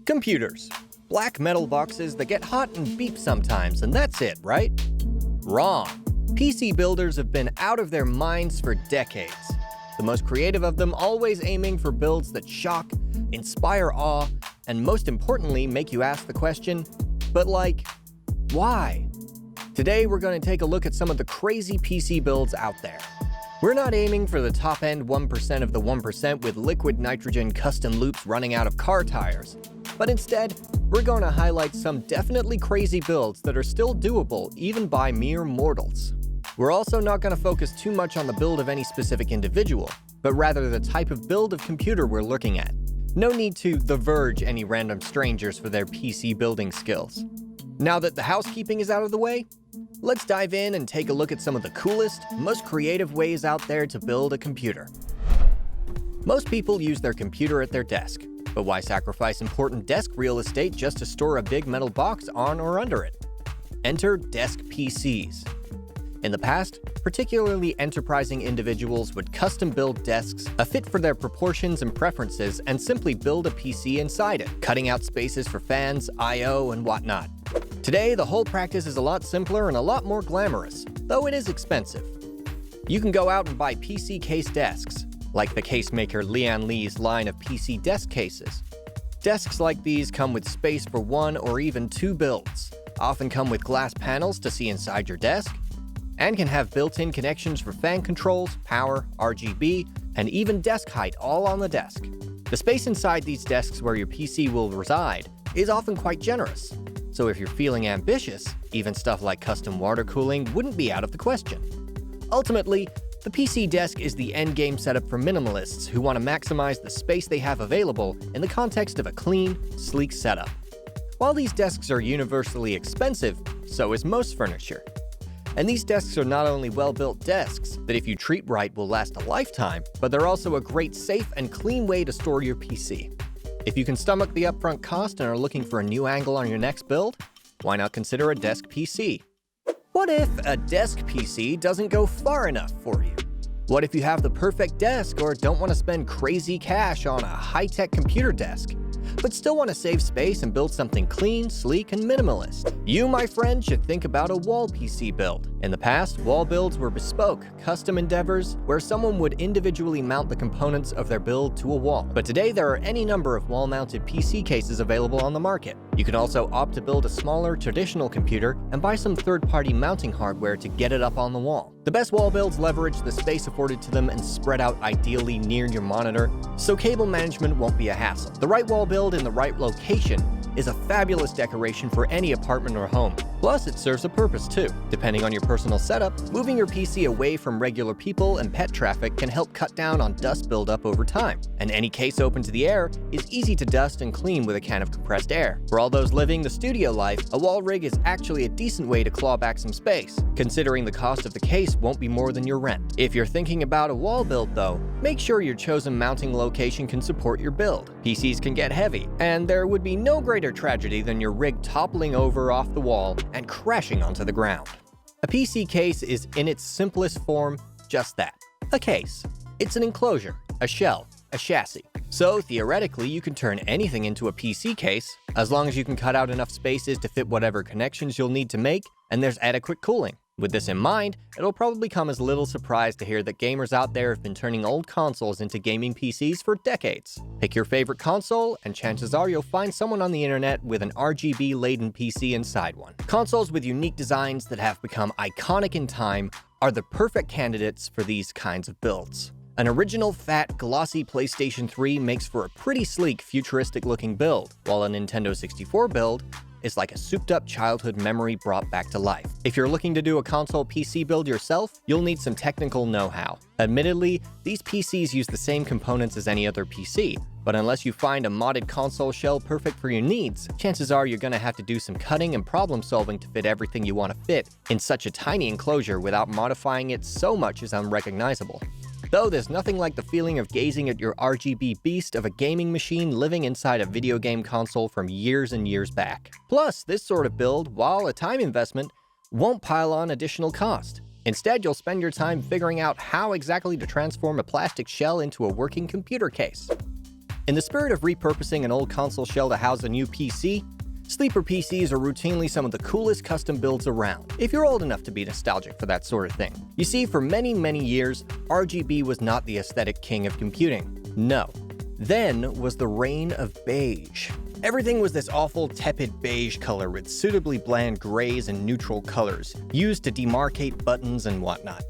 Computers. Black metal boxes that get hot and beep sometimes, and that's it, right? Wrong. PC builders have been out of their minds for decades. The most creative of them always aiming for builds that shock, inspire awe, and most importantly, make you ask the question, but why? Today we're going to take a look at some of the crazy PC builds out there. We're not aiming for the top-end 1% of the 1% with liquid nitrogen custom loops running out of car tires, but instead, we're going to highlight some definitely crazy builds that are still doable even by mere mortals. We're also not going to focus too much on the build of any specific individual, but rather the type of build of computer we're looking at. No need to The Verge any random strangers for their PC building skills. Now that the housekeeping is out of the way, let's dive in and take a look at some of the coolest, most creative ways out there to build a computer. Most people use their computer at their desk, but why sacrifice important desk real estate just to store a big metal box on or under it? Enter desk PCs. In the past, particularly enterprising individuals would custom build desks a fit for their proportions and preferences and simply build a PC inside it, cutting out spaces for fans, I/O, and whatnot. Today, the whole practice is a lot simpler and a lot more glamorous, though it is expensive. You can go out and buy PC case desks, like the case maker Lian Li's line of PC desk cases. Desks like these come with space for one or even two builds, often come with glass panels to see inside your desk, and can have built-in connections for fan controls, power, RGB, and even desk height all on the desk. The space inside these desks where your PC will reside is often quite generous, so if you're feeling ambitious, even stuff like custom water cooling wouldn't be out of the question. Ultimately, the PC desk is the endgame setup for minimalists who want to maximize the space they have available in the context of a clean, sleek setup. While these desks are universally expensive, so is most furniture. And these desks are not only well-built desks that if you treat right will last a lifetime, but they're also a great safe and clean way to store your PC. If you can stomach the upfront cost and are looking for a new angle on your next build, why not consider a desk PC? What if a desk PC doesn't go far enough for you? What if you have the perfect desk or don't want to spend crazy cash on a high-tech computer desk, but still want to save space and build something clean, sleek, and minimalist? You, my friend, should think about a wall PC build. In the past, wall builds were bespoke, custom endeavors where someone would individually mount the components of their build to a wall. But today, there are any number of wall-mounted PC cases available on the market. You can also opt to build a smaller, traditional computer and buy some third-party mounting hardware to get it up on the wall. The best wall builds leverage the space afforded to them and spread out ideally near your monitor, so cable management won't be a hassle. The right wall build in the right location is a fabulous decoration for any apartment or home. Plus, it serves a purpose too. Depending on your personal setup, moving your PC away from regular people and pet traffic can help cut down on dust buildup over time. And any case open to the air is easy to dust and clean with a can of compressed air. For all those living the studio life, a wall rig is actually a decent way to claw back some space, considering the cost of the case won't be more than your rent. If you're thinking about a wall build though, make sure your chosen mounting location can support your build. PCs can get heavy, and there would be no greater tragedy than your rig toppling over off the wall and crashing onto the ground. A PC case is in its simplest form just that, a case. It's an enclosure, a shell, a chassis. So theoretically, you can turn anything into a PC case, as long as you can cut out enough spaces to fit whatever connections you'll need to make, and there's adequate cooling. With this in mind, it'll probably come as little surprise to hear that gamers out there have been turning old consoles into gaming PCs for decades. Pick your favorite console, and chances are you'll find someone on the internet with an RGB-laden PC inside one. Consoles with unique designs that have become iconic in time are the perfect candidates for these kinds of builds. An original, fat, glossy PlayStation 3 makes for a pretty sleek, futuristic-looking build, while a Nintendo 64 build is like a souped-up childhood memory brought back to life. If you're looking to do a console PC build yourself, you'll need some technical know-how. Admittedly, these PCs use the same components as any other PC, but unless you find a modded console shell perfect for your needs, chances are you're gonna have to do some cutting and problem-solving to fit everything you want to fit in such a tiny enclosure without modifying it so much as unrecognizable. Though there's nothing like the feeling of gazing at your RGB beast of a gaming machine living inside a video game console from years and years back. Plus, this sort of build, while a time investment, won't pile on additional cost. Instead, you'll spend your time figuring out how exactly to transform a plastic shell into a working computer case. In the spirit of repurposing an old console shell to house a new PC, sleeper PCs are routinely some of the coolest custom builds around, if you're old enough to be nostalgic for that sort of thing. You see, for many, many years, RGB was not the aesthetic king of computing. No. Then was the reign of beige. Everything was this awful, tepid beige color with suitably bland grays and neutral colors, used to demarcate buttons and whatnot.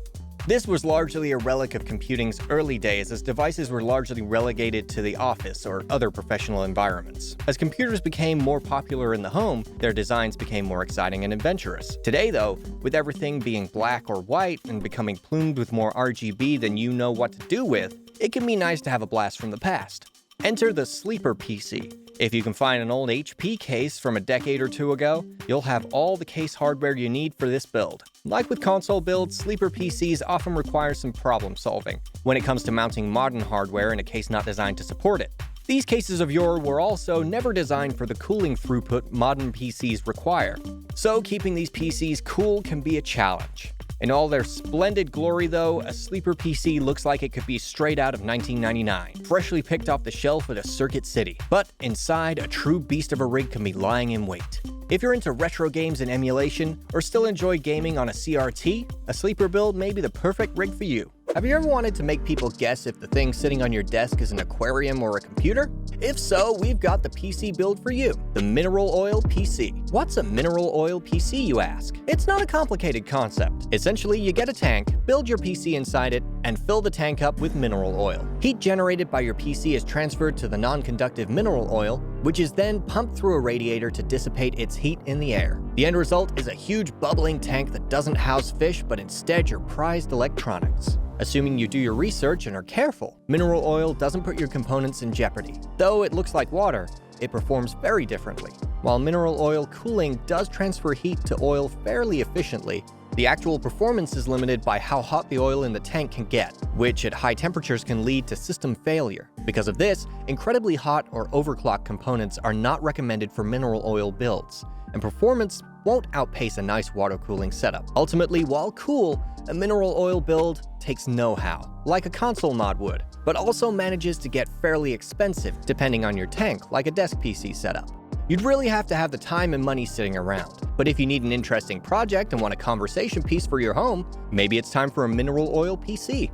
This was largely a relic of computing's early days, as devices were largely relegated to the office or other professional environments. As computers became more popular in the home, their designs became more exciting and adventurous. Today, though, with everything being black or white and becoming plumed with more RGB than you know what to do with, it can be nice to have a blast from the past. Enter the sleeper PC. If you can find an old HP case from a decade or two ago, you'll have all the case hardware you need for this build. Like with console builds, sleeper PCs often require some problem solving when it comes to mounting modern hardware in a case not designed to support it. These cases of yore were also never designed for the cooling throughput modern PCs require, so keeping these PCs cool can be a challenge. In all their splendid glory, though, a sleeper PC looks like it could be straight out of 1999, freshly picked off the shelf at a Circuit City. But inside, a true beast of a rig can be lying in wait. If you're into retro games and emulation, or still enjoy gaming on a CRT, a sleeper build may be the perfect rig for you. Have you ever wanted to make people guess if the thing sitting on your desk is an aquarium or a computer? If so, we've got the PC build for you, the Mineral Oil PC. What's a Mineral Oil PC, you ask? It's not a complicated concept. Essentially, you get a tank, build your PC inside it, and fill the tank up with mineral oil. Heat generated by your PC is transferred to the non-conductive mineral oil, which is then pumped through a radiator to dissipate its heat in the air. The end result is a huge bubbling tank that doesn't house fish, but instead your prized electronics. Assuming you do your research and are careful, mineral oil doesn't put your components in jeopardy. Though it looks like water, it performs very differently. While mineral oil cooling does transfer heat to oil fairly efficiently, the actual performance is limited by how hot the oil in the tank can get, which at high temperatures can lead to system failure. Because of this, incredibly hot or overclocked components are not recommended for mineral oil builds, and performance won't outpace a nice water cooling setup. Ultimately, while cool, a mineral oil build takes know-how, like a console mod would, but also manages to get fairly expensive depending on your tank, like a desk PC setup. You'd really have to have the time and money sitting around. But if you need an interesting project and want a conversation piece for your home, maybe it's time for a mineral oil PC.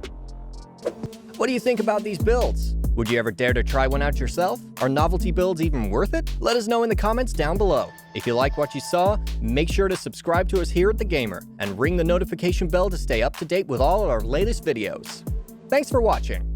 What do you think about these builds? Would you ever dare to try one out yourself? Are novelty builds even worth it? Let us know in the comments down below. If you like what you saw, make sure to subscribe to us here at The Gamer and ring the notification bell to stay up to date with all of our latest videos. Thanks for watching.